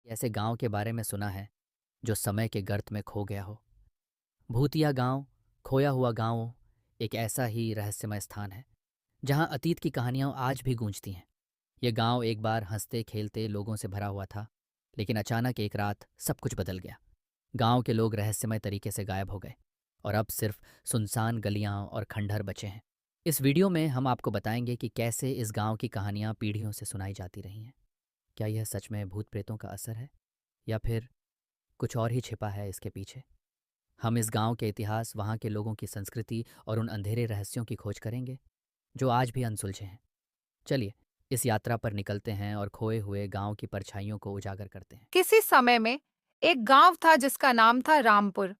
ऐसे गांव के बारे में सुना है जो समय के गर्त में खो गया हो। भूतिया गांव, खोया हुआ गांव एक ऐसा ही रहस्यमय स्थान है जहां अतीत की कहानियां आज भी गूंजती हैं। यह गांव एक बार हंसते खेलते लोगों से भरा हुआ था, लेकिन अचानक एक रात सब कुछ बदल गया। गांव के लोग रहस्यमय तरीके से गायब हो गए और अब सिर्फ सुनसान गलियां और खंडहर बचे हैं। इस वीडियो में हम आपको बताएंगे कि कैसे इस गांव की कहानियां पीढ़ियों से सुनाई जाती रही हैं। क्या यह सच में भूत प्रेतों का असर है या फिर कुछ और ही छिपा है इसके पीछे। हम इस गांव के इतिहास, वहाँ के लोगों की संस्कृति और उन अंधेरे रहस्यों की खोज करेंगे जो आज भी अनसुलझे हैं। चलिए इस यात्रा पर निकलते हैं और खोए हुए गांव की परछाइयों को उजागर करते हैं। किसी समय में एक गांव था जिसका नाम था रामपुर।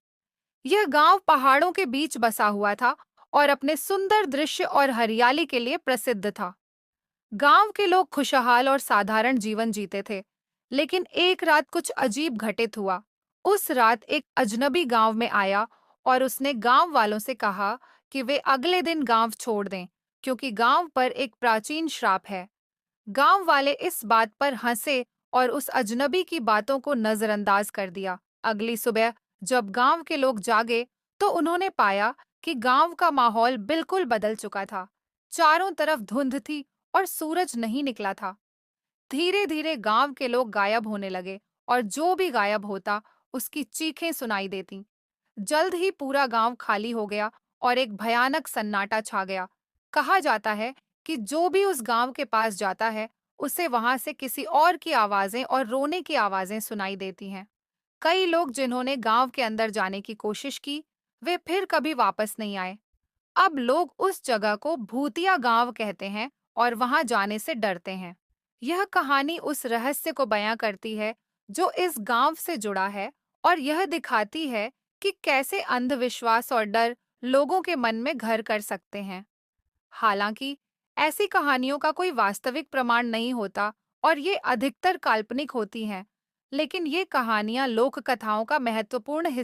यह गांव पहाड़ों के बीच बसा हुआ था और अपने सुंदर दृश्य और हरियाली के लिए प्रसिद्ध था। गांव के लोग खुशहाल और साधारण जीवन जीते थे, लेकिन एक रात कुछ अजीब घटित हुआ। उस रात एक अजनबी गांव में आया और उसने गांव वालों से कहा कि वे अगले दिन गांव छोड़ दें, क्योंकि गांव पर एक प्राचीन श्राप है। गांव वाले इस बात पर हंसे और उस अजनबी की बातों को नजरअंदाज कर दिया। अगली सुबह जब गांव के लोग जागे, तो उन्होंने पाया कि गांव का माहौल बिल्कुल बदल चुका था। चारों तरफ धुंध थी और सूरज नहीं निकला था। धीरे धीरे गांव के लोग गायब होने लगे और जो भी गायब होता, उसकी चीखें सुनाई देती। जल्द ही पूरा गांव खाली हो गया और एक भयानक सन्नाटा छा गया। कहा जाता है कि जो भी उस गांव के पास जाता है, उसे वहां से किसी और की आवाजें और रोने की आवाजें सुनाई देती हैं। कई लोग जिन्होंने गांव के अंदर जाने की कोशिश की, वे फिर कभी वापस नहीं आए। अब लोग उस जगह को भूतिया गांव कहते हैं और वहां जाने से डरते हैं। यह कहानी उस रहस्य को बयां करती है जो इस गांव से जुड़ा है, और यह दिखाती है कि कैसे अंधविश्वास और डर लोगों के मन में घर कर सकते हैं। हालांकि ऐसी कहानियों का कोई वास्तविक प्रमाण नहीं होता और ये अधिकतर काल्पनिक होती हैं, लेकिन ये कहानियां लोक कथाओं का महत्वपूर्ण हिस्सा